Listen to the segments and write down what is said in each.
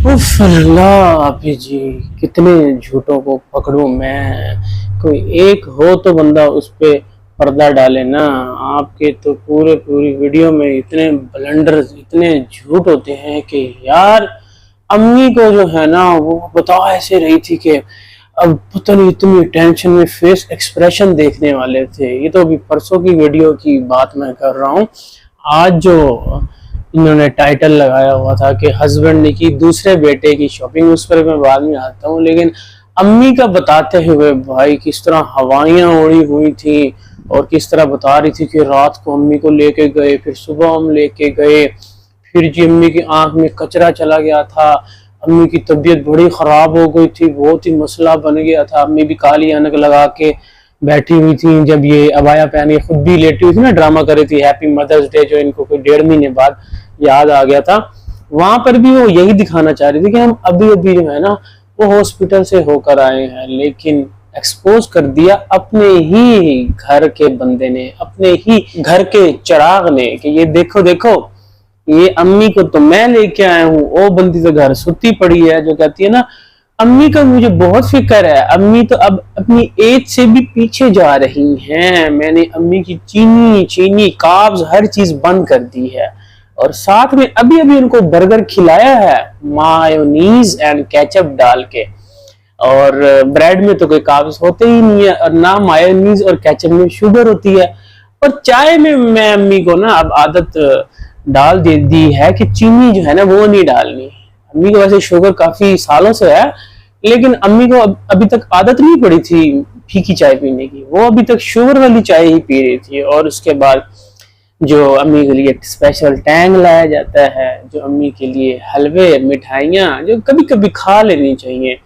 उफ अल्लाह हाफिज जी, कितने झूठों को पकड़ूं मैं। कोई एक हो तो बंदा उस पे पर्दा डाले ना। आपके तो पूरी वीडियो में इतने ब्लंडर्स, इतने झूठ होते हैं कि यार। अम्मी को जो है ना वो बता ऐसे रही थी कि अब पता नहीं इतनी टेंशन में फेस एक्सप्रेशन देखने वाले थे। ये तो अभी परसों की वीडियो की बात मैं कर रहा हूँ। आज जो इन्होंने टाइटल लगाया हुआ था कि हस्बैंड ने की दूसरे बेटे की शॉपिंग, उस पर मैं बाद में आता हूँ। लेकिन अम्मी का बताते हुए भाई किस तरह हवाइयाँ उड़ी हुई थी और किस तरह बता रही थी कि रात को अम्मी को लेके गए, फिर सुबह हम लेके गए, फिर जी अम्मी की आंख में कचरा चला गया था, अम्मी की तबीयत बड़ी खराब हो गई थी, बहुत ही मसला बन गया था। अम्मी भी काली ऐनक लगा के बैठी हुई थी। जब ये अबाया पहन के खुद भी लेटी हुई थी ना, ड्रामा कर रही थी हैप्पी मदर्स डे, जो इनको कोई 1.5 महीने बाद याद आ गया था। वहां पर भी वो यही दिखाना चाह रही थी कि हम अभी अभी जो है ना वो हॉस्पिटल से होकर आए हैं। लेकिन एक्सपोज कर दिया अपने ही घर के बंदे ने, अपने ही घर के चिराग ने, कि ये देखो देखो ये अम्मी को तो मैं लेके आया हूँ, वो बंदी तो घर सुती पड़ी है। जो कहती है ना अम्मी का मुझे बहुत फिक्र है, अम्मी तो अब अपनी एज से भी पीछे जा रही हैं, मैंने अम्मी की चीनी कार्ब्स हर चीज बंद कर दी है, और साथ में अभी अभी उनको बर्गर खिलाया है मायोनीज एंड केचप डाल के। और ब्रेड में तो कोई कार्ब्स होते ही नहीं है, और ना मायोनीज और केचप में शुगर होती है। और चाय में मैं अम्मी को ना अब आदत डाल दे दी है कि चीनी जो है ना वो नहीं डालनी। अम्मी को वैसे शुगर काफी सालों से है, लेकिन अम्मी को अभी तक आदत नहीं पड़ी थी फीकी चाय पीने की। वो अभी तक शुगर वाली चाय ही पी रही थी। और उसके बाद जो अम्मी के लिए स्पेशल टैंग लाया जाता है, जो अम्मी के लिए हलवे मिठाइयाँ जो कभी कभी खा लेनी चाहिए,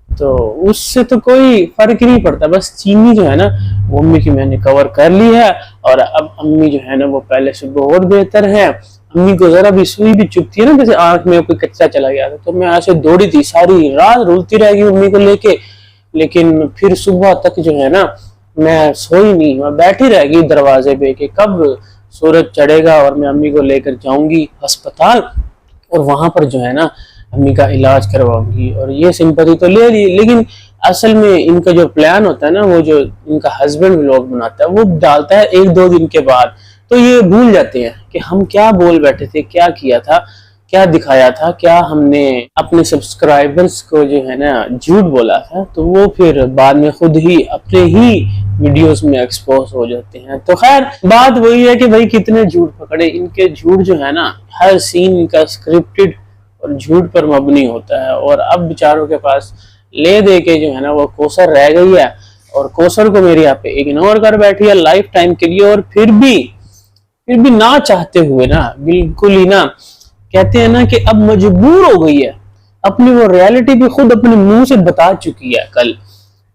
तो उससे तो कोई फर्क ही नहीं पड़ता। बस चीनी जो है ना वो अम्मी की मैंने कवर कर ली है, और अब अम्मी जो है ना वो पहले से बहुत बेहतर है। अम्मी को जरा भी सुई भी चुभती है ना, जैसे आंख में कोई कचरा चला गया था, तो मैं ऐसे दौड़ी थी, सारी रात रुलती रहेगी अम्मी को लेके। लेकिन फिर सुबह तक जो है ना मैं सोई नहीं, मैं बैठी रहेगी दरवाजे पे कि कब सूरज चढ़ेगा और मैं अम्मी को लेकर जाऊंगी अस्पताल, और वहां पर जो है ना अम्मी का इलाज करवाऊंगी। और ये सिंपैथी तो ले ली, लेकिन असल में इनका जो प्लान होता है ना, वो जो इनका हस्बैंड व्लॉग बनाता है वो डालता है 1-2 दिन के बाद, तो ये भूल जाते हैं कि हम क्या बोल बैठे थे, क्या किया था, क्या दिखाया था, क्या हमने अपने सब्सक्राइबर्स को जो है ना झूठ बोला था। तो वो फिर बाद में खुद ही अपने ही वीडियोस में एक्सपोज हो जाते हैं। तो खैर बात वही है कि भाई कितने झूठ पकड़े। इनके झूठ जो है ना हर सीन इनका स्क्रिप्टेड और झूठ पर मबनी होता है। और अब बेचारों के पास ले दे के जो है ना वो कोसर रह गई है, और कोसर को मेरे यहाँ पे इग्नोर कर बैठी है लाइफ टाइम के लिए। और फिर भी ना चाहते हुए ना, बिल्कुल ही ना, कहते हैं ना कि अब मजबूर हो गई है। अपनी वो रियलिटी भी खुद अपने मुंह से बता चुकी है कल,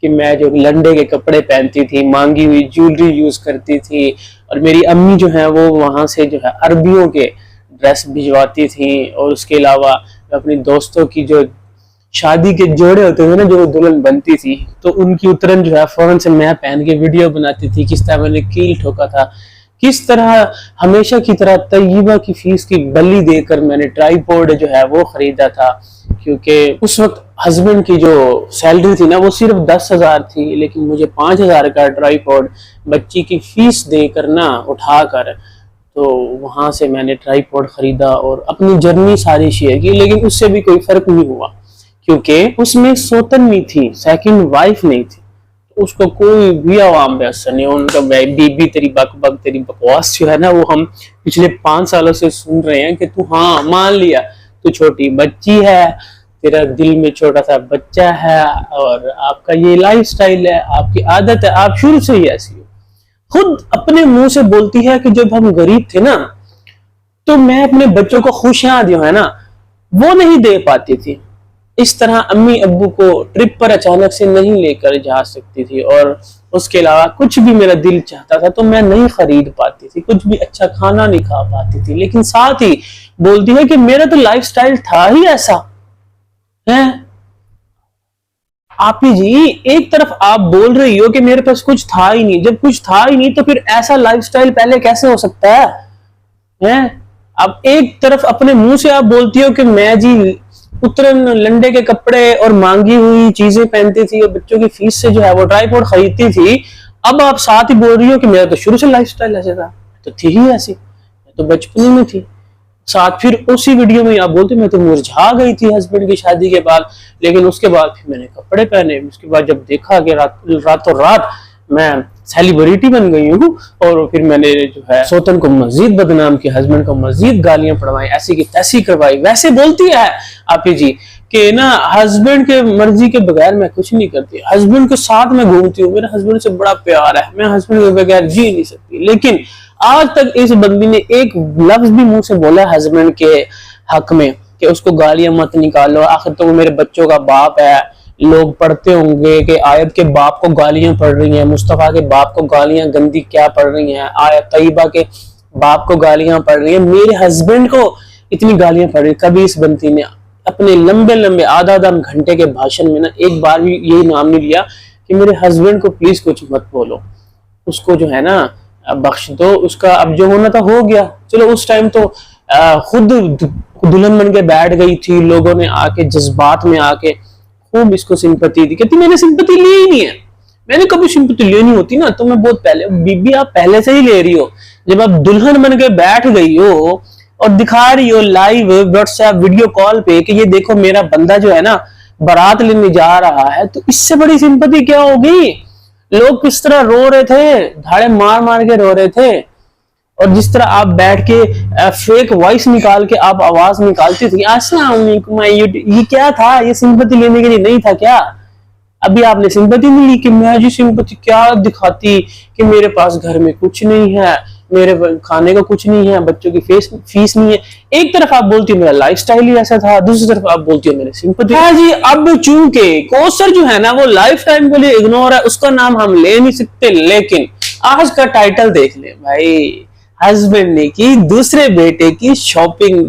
कि मैं जो लंडे के कपड़े पहनती थी, मांगी हुई ज्वेलरी यूज करती थी, और मेरी अम्मी जो है वो वहां से जो है अरबियों के ड्रेस भिजवाती थी। और उसके अलावा अपनी दोस्तों की जो शादी के जोड़े होते थे ना, जो दुल्हन बनती थी, तो उनकी उतरन जो है फौरन से मैं पहन के वीडियो बनाती थी, किस तरह मैंने कील ठोका था, किस तरह हमेशा की तरह तय्यबा की फीस की बलि देकर मैंने ट्राइपॉड जो है वो खरीदा था। क्योंकि उस वक्त हस्बैंड की जो सैलरी थी ना वो सिर्फ 10,000 थी, लेकिन मुझे 5,000 का ट्राइपॉड बच्ची की फीस देकर ना उठा कर, तो वहां से मैंने ट्राइपॉड खरीदा और अपनी जर्नी सारी शेयर की। लेकिन उससे भी कोई फर्क नहीं हुआ, क्योंकि उसमें सोतनवी थी, सेकंड वाइफ नहीं थी। उसको कोई भी आवाम पे असर नहीं। उनका बीबी तेरी बक तेरी बकवास जो है ना वो हम पिछले 5 सालों से सुन रहे हैं कि तू हाँ मान लिया, तू छोटी बच्ची है, तेरा दिल में छोटा सा बच्चा है, और आपका ये लाइफस्टाइल है, आपकी आदत है, आप शुरू से ही ऐसी हो। खुद अपने मुंह से बोलती है कि जब हम गरीब थे ना तो मैं अपने बच्चों को खुशियां जो है ना वो नहीं दे पाती थी। इस तरह अम्मी अब्बू को ट्रिप पर अचानक से नहीं लेकर जा सकती थी, और उसके अलावा कुछ भी मेरा दिल चाहता था तो मैं नहीं खरीद पाती थी, कुछ भी अच्छा खाना नहीं खा पाती थी। लेकिन साथ ही बोलती है कि मेरा तो लाइफस्टाइल था ही ऐसा है। आप ही जी, एक तरफ आप बोल रही हो कि मेरे पास कुछ था ही नहीं, जब कुछ था ही नहीं तो फिर ऐसा लाइफस्टाइल पहले कैसे हो सकता है? अब एक तरफ अपने मुंह से आप बोलती हो कि मैं जी उतरन लंडे के कपड़े और मांगी हुई चीजें पहनती थी और बच्चों की फीस से जो है वो ट्राइपॉड खरीदती थी। अब आप साथ ही बोल रही हो कि मेरा तो शुरू से लाइफस्टाइल ऐसे था। तो थी ही ऐसी, तो बचपन में थी। साथ फिर उसी वीडियो में आप बोलते मैं तो मुरझा गई थी हस्बैंड की शादी के बाद, लेकिन उसके बाद फिर मैंने कपड़े पहने, उसके बाद जब देखा कि रातों रात मैं सेलिब्रिटी बन गई हूँ, और फिर मैंने जो है सोतन को मजीद बदनाम किया, हस्बैंड को मजीद गालियां पड़वाई, ऐसी की तैसी करवाई। वैसे बोलती है आपी जी कि ना हस्बैंड के मर्जी के बगैर मैं कुछ नहीं करती, हस्बैंड के साथ मैं घूमती हूँ, मेरे हस्बैंड से बड़ा प्यार है, मैं हस्बैंड के बगैर जी नहीं सकती। लेकिन आज तक इस बंदी ने एक लफ्ज भी मुंह से बोला हस्बैंड के हक में कि उसको गालियां मत निकालो, आखिर तो वो मेरे बच्चों का बाप है। लोग पढ़ते होंगे कि आयत के बाप को गालियां पड़ रही हैं, मुस्तफा के बाप को गालियां गंदी क्या पड़ रही हैं, आयत तैयबा के बाप को गालियां पड़ रही हैं, मेरे हस्बैंड को इतनी गालियां पड़ रही। कभी इस बंदी ने अपने लंबे लंबे आधा घंटे के भाषण में ना एक बार भी यही नाम नहीं लिया कि मेरे हस्बैंड को प्लीज कुछ मत बोलो, उसको जो है ना बख्श दो, उसका अब जो होना था हो गया। चलो उस टाइम तो खुद दुल्हन बन के बैठ गई थी, लोगों ने आके जज्बात में आके खूब इसको सिंपैथी दी, कहती मैंने सिंपैथी ली ही नहीं है, मैंने कभी सिंपैथी लेनी होती ना तो मैं बहुत पहले, बीबी आप पहले से ही ले रही हो, जब आप दुल्हन बन के बैठ गई हो और दिखा रही हो लाइव व्हाट्सएप वीडियो कॉल पे कि ये देखो मेरा बंदा जो है ना बारात लेने जा रहा है, तो इससे बड़ी सिंपैथी क्या होगी। लोग किस तरह रो रहे थे, धाड़े मार मार के रो रहे थे, और जिस तरह आप बैठ के फेक वॉइस निकाल के आप आवाज निकालती थी अस्सलाम वालेकुम, ये क्या था, ये सिंपैथी लेने के लिए नहीं था क्या। अभी आपने सिंपैथी नहीं ली कि मैं जी सिंपैथी क्या दिखाती कि मेरे पास घर में कुछ नहीं है, मेरे खाने को कुछ नहीं है, बच्चों की फीस नहीं है। एक तरफ आप बोलती हो मेरा लाइफस्टाइल ही ऐसा था, दूसरी तरफ आप बोलती हो मेरे सिंपैथी। हाँ जी, अब चूंकि कौसर जो है ना वो लाइफ टाइम के लिए इग्नोर है, उसका नाम हम ले नहीं सकते, लेकिन आज का टाइटल देख ले भाई, हस्बैंड ने की दूसरे बेटे की शॉपिंग।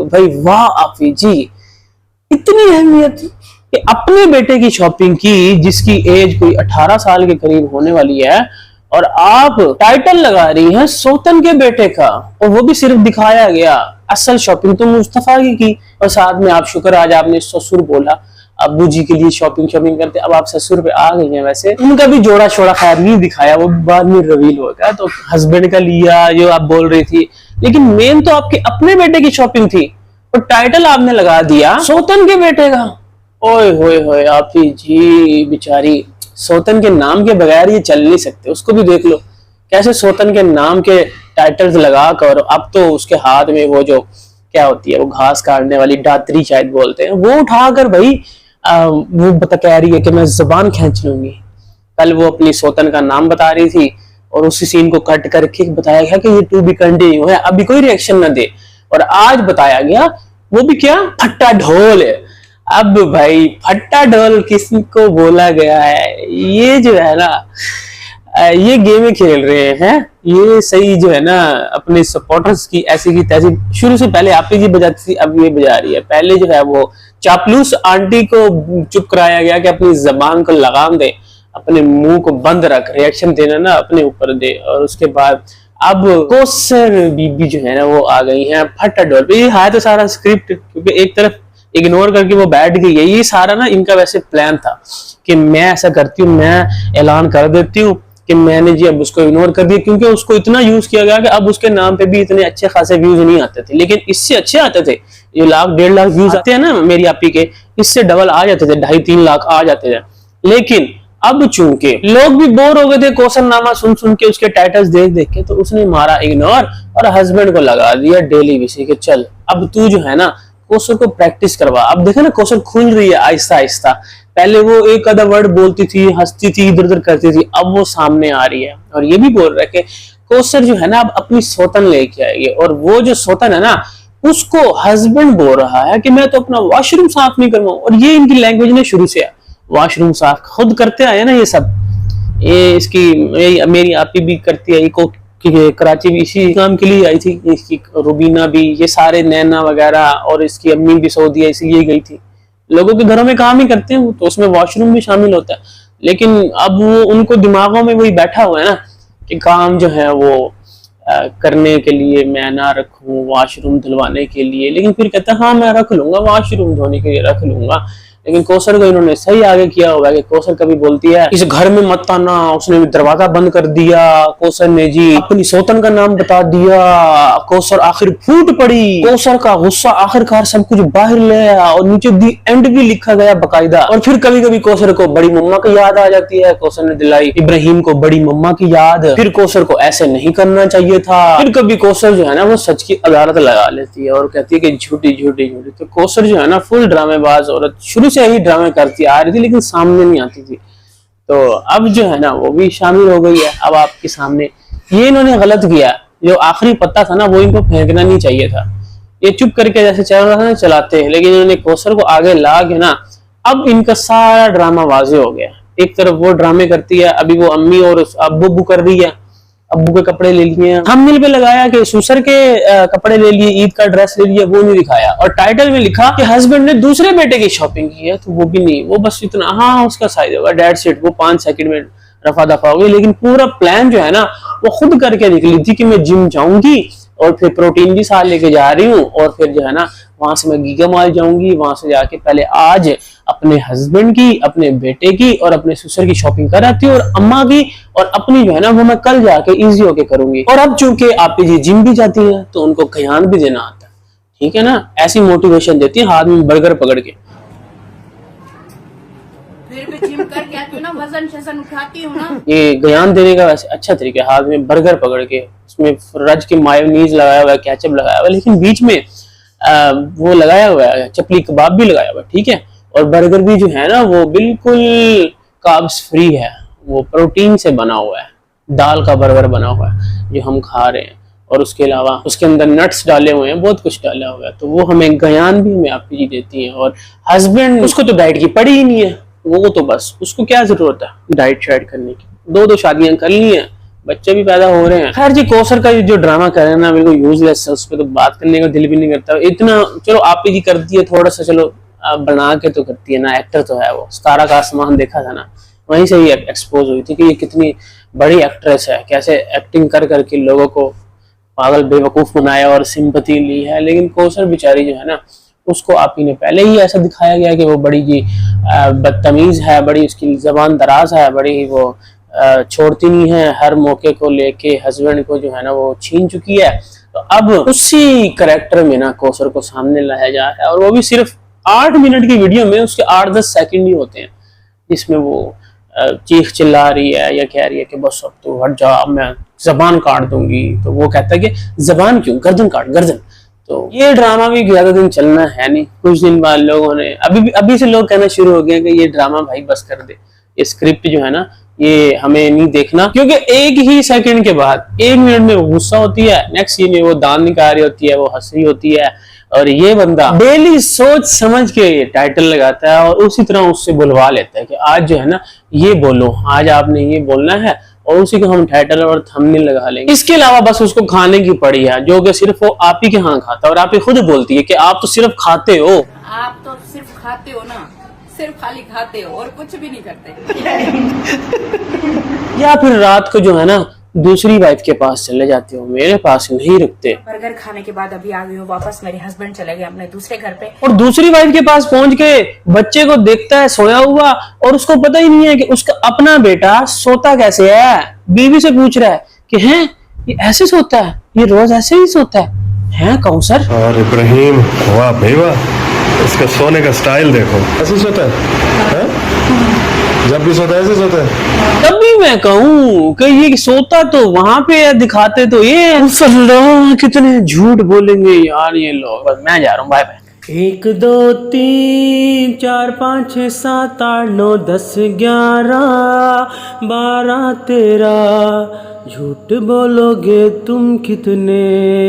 भाई वाह आफी जी, इतनी अहमियत कि अपने बेटे की शॉपिंग की जिसकी एज कोई 18 साल के करीब होने वाली है, और आप टाइटल लगा रही हैं सोतन के बेटे का, और वो भी सिर्फ दिखाया गया, असल शॉपिंग तो मुस्तफा की। और साथ में आप शुक्र आज आपने ससुर बोला, अब्बू जी के लिए शॉपिंग करते, अब आप ससुर पे आ गई हैं। वैसे उनका भी जोड़ा शोड़ा खैर नहीं दिखाया, वो बाद में रिवील होगा, तो हस्बैंड का लिया जो आप बोल रही थी, लेकिन मेन तो आपके अपने बेटे की शॉपिंग थी, और टाइटल आपने लगा दिया सोतन के बेटे का। ओए होए होए आप ही जी, बेचारी सोतन के नाम के बगैर ये चल नहीं सकते, उसको भी देख लो कैसे सोतन के नाम के टाइटल्स लगा कर। अब तो उसके हाथ में वो जो क्या होती है, वो घास काटने वाली दातरी शायद बोलते हैं, वो उठाकर भाई वो कह रही है कि मैं जुबान खींच लूंगी। कल वो अपनी सोतन का नाम बता रही थी और उसी सीन को कट करके बताया गया कि ये टू बी कंटिन्यू है, अभी कोई रिएक्शन ना दे, और आज बताया गया वो भी क्या फट्टा ढोल है। अब भाई फट्टा ढोल किसको बोला गया है, ये जो है ना ये गेमें खेल रहे हैं, ये सही जो है ना अपने सपोर्टर्स की ऐसी की तैसी। शुरू से पहले आप ही बजाती थी, अब ये बजा रही है। पहले जो है वो चापलूस आंटी को चुप कराया गया कि अपनी जबान को लगाम दे, अपने मुंह को बंद रख, रिएक्शन देना ना अपने ऊपर दे। और उसके बाद अब कौसर बीबी जो है ना वो आ गई हैं फट्टा ढोल पे। ये है तो सारा स्क्रिप्ट, क्योंकि एक तरफ इग्नोर करके वो बैठ गई है, ये सारा ना इनका वैसे प्लान था कि मैं ऐसा करती हूँ, मैं ऐलान कर देती हूँ कि मैंने जी अब उसको इग्नोर कर दिया, क्योंकि उसको इतना यूज किया गया कि अब उसके नाम पे भी इतने अच्छे खासे व्यूज नहीं आते थे, लेकिन इससे अच्छे आते थे। जो 1,00,000 1,50,000 व्यूज आते हैं ना मेरी आपी के, इससे डबल आ जाते थे, 2.5-3 लाख आ जाते थे। लेकिन अब चूंकि लोग भी बोर हो गए थे कौसरनामा सुन सुन के, उसके टाइटल्स देख देख के, तो उसने मारा इग्नोर और हस्बैंड को लगा दिया डेली बेसिस के चल अब तू जो है ना कौसर को प्रैक्टिस करवा। अब देखा ना कौसर खुल रही है आहिस्ता आहिस्ता, पहले वो एक आधा वर्ड बोलती थी, हंसती थी, इधर उधर करती थी, अब वो सामने आ रही है और ये भी बोल रहा है कि कौसर जो है ना अब अपनी सोतन लेके आएगी। और वो जो सोतन है ना उसको हस्बैंड बोल रहा है कि मैं तो अपना वॉशरूम साफ नहीं करवाऊं, और ये इनकी लैंग्वेज ने शुरू से है, वॉशरूम साफ खुद करते आए ना ये सब। ये इसकी मेरी आपी भी करती है, कराची भी इसी काम के लिए आई थी, इसकी रुबीना भी, ये सारे नैना वगैरह, और इसकी अम्मी भी सऊदी है इसलिए गई थी। लोगों के घरों में काम ही करते हैं तो उसमें वॉशरूम भी शामिल होता है, लेकिन अब वो उनको दिमागों में वही बैठा हुआ है ना कि काम जो है वो करने के लिए मैं ना रखूं, वॉशरूम धुलवाने के लिए, लेकिन फिर कहता है हाँ मैं रख लूंगा, वॉशरूम धोने के लिए रख लूंगा। लेकिन कौसर को इन्होंने सही आगे किया हुआ है कि कौसर कभी बोलती है इस घर में मत आना, उसने दरवाजा बंद कर दिया, कौसर ने जी अपनी सौतन का नाम बता दिया, कौसर आखिर फूट पड़ी, कौसर का गुस्सा आखिरकार सब कुछ बाहर ले आया और नीचे दी एंड भी लिखा गया बकायदा। और फिर कभी कभी कौसर को बड़ी मम्मा की याद आ जाती है, कौसर ने दिलाई इब्राहिम को बड़ी मम्मा की याद, फिर कौसर को ऐसे नहीं करना चाहिए था। फिर कभी कौसर जो है ना वो सच की अदालत लगा लेती है और कहती है कि झूठी झूठी झूठी। तो कौसर जो है ना फुल ड्रामेबाज औरत, शुरू से ही ड्रामे करती आ रही थी लेकिन सामने नहीं आती थी, तो अब जो है ना वो भी शामिल हो गई है अब आपके सामने। ये इन्होंने गलत किया, जो आखिरी पत्ता था ना वो इनको फेंकना नहीं चाहिए था, ये चुप करके जैसे चल रहा था ना चलाते हैं, लेकिन इन्होंने कौसर को आगे ला के ना अब इनका सारा ड्रामा वाजे हो गया। एक तरफ वो ड्रामे करती है, अभी वो अम्मी और अब्बू कर रही है, अब्बू के कपड़े ले लिए, थंबनेल पे लगाया कि ससुर के कपड़े ले लिए, ईद का ड्रेस ले लिया, वो नहीं दिखाया, और टाइटल में लिखा कि हस्बैंड ने दूसरे बेटे की शॉपिंग की है, तो वो भी नहीं, वो बस इतना हाँ उसका साइज होगा डेट सेट, वो 5 सेकंड में रफा दफा हो गई। लेकिन पूरा प्लान जो है ना वो खुद करके निकली थी कि मैं जिम जाऊंगी और फिर प्रोटीन भी साथ लेके जा रही हूँ, और फिर जो है ना वहां से मैं गीगा मॉल जाऊंगी, वहां से जाके पहले आज अपने हस्बैंड की, अपने बेटे की और अपने ससुर की शॉपिंग कर आती हूँ, और अम्मा की और अपनी जो है ना वो मैं कल जाके इजी होके करूंगी। और अब चूंकि आप जी जिम भी जाती है तो उनको खयान भी देना आता है, ठीक है ना, ऐसी मोटिवेशन देती है हाथ में बर्गर पकड़ के। फिर भी जिम करके आती हूँ ना, वजन शजन उठाती हूँ ना। ये ज्ञान देने का वैसे अच्छा तरीका, हाथ में बर्गर पकड़ के उसमें रज के मायोनीज लगाया हुआ है, केचप लगाया हुआ है, लेकिन बीच में वो लगाया हुआ है चपली कबाब भी लगाया हुआ है, ठीक है, और बर्गर भी जो है ना वो बिल्कुल कार्ब्स फ्री है, वो प्रोटीन से बना हुआ है, दाल का बर्गर बना हुआ है जो हम खा रहे हैं, और उसके अलावा उसके अंदर नट्स डाले हुए हैं, बहुत कुछ डाला हुआ है, तो वो हमें ज्ञान भी हमें आपकी जी देती है। और हस्बैंड उसको तो डाइट की पड़ी ही नहीं है, वो तो बस उसको क्या जरूरत है डाइट शाइट करने की, 2 शादियां कर ली हैं, बच्चे भी पैदा हो रहे हैं। खैर जी कौसर का जो ड्रामा कर रहे हैं ना बिल्कुल यूजलेस है, उस पर तो बात करने का दिल भी नहीं करता इतना। चलो आप जी करती है थोड़ा सा, चलो बना के तो करती है ना, एक्टर तो है वो, सितारा का आसमान देखा था ना, वहीं से ही एक्सपोज हुई थी कि ये कितनी बड़ी एक्ट्रेस है, कैसे एक्टिंग कर करके लोगों को पागल बेवकूफ बनाया और सिंपैथी ली है। लेकिन कौसर बेचारी जो है ना उसको आप ही ने पहले ही ऐसा दिखाया गया कि वो बड़ी जी बदतमीज है, बड़ी उसकी जबान दराज है, बड़ी ही वो छोड़ती नहीं है, हर मौके को लेके हस्बैंड को जो है ना वो छीन चुकी है। तो अब उसी करेक्टर में ना कौसर को सामने लाया जा रहा है, और वो भी सिर्फ 8 मिनट की वीडियो में उसके 8-10 सेकंड ही होते हैं जिसमें वो चीख चिल्ला रही है या कह रही है कि बस अब तो हट जा, मैं जबान काट दूंगी, तो वो कहता है कि जबान क्यों, गर्दन काट गर्दन। तो ये ड्रामा भी ज्यादा दिन चलना है नहीं, कुछ दिन बाद लोगों ने अभी से लोग कहना शुरू हो गए कि ये ड्रामा भाई बस कर दे, ये स्क्रिप्ट जो है ना ये हमें नहीं देखना, क्योंकि एक ही सेकंड के बाद 1 मिनट में वो गुस्सा होती है, नेक्स्ट सीन में वो दांत निकाल रही होती है, वो हंस रही होती है, और ये बंदा डेली सोच समझ के ये टाइटल लगाता है और उसी तरह उससे बुलवा लेता है कि आज जो है ना ये बोलो, आज आपने ये बोलना है, और उसी को हम टाइटल और थंबनेल लगा लेंगे। इसके अलावा बस उसको खाने की पड़ी है, जो कि सिर्फ वो आप ही के यहाँ खाता है, और आप ही खुद बोलती है कि आप तो सिर्फ खाते हो। आप तो सिर्फ खाते हो ना, सिर्फ खाली खाते हो और कुछ भी नहीं करते। या फिर रात को जो है ना दूसरी वाइफ के पास चले जाते हो, मेरे पास नहीं रुकते। बर्गर खाने के बाद अभी आ गई हूँ वापस, मेरे हस्बैंड चले गए अपने दूसरे घर पे, और दूसरी वाइफ के पास पहुंच के बच्चे को देखता है सोया हुआ, और उसको पता ही नहीं है कि उसका अपना बेटा सोता कैसे है। बीवी से पूछ रहा है कि हैं ये ऐसे सोता है, ये रोज ऐसे ही सोता है कौसर? और इब्राहिम वाह भाई वाह, इसका सोने का स्टाइल देखो, ऐसे सोता है? जब भी सोता है ऐसे सोता है। तभी मैं कहूँ कि ये सोता तो वहां पे दिखाते तो ये कितने झूठ बोलेंगे यार ये लोग। बस मैं जा रहा हूँ, बाय बाय। 1 2 3 4 5 6 7 8 9 10 11 12 13 झूठ बोलोगे तुम कितने।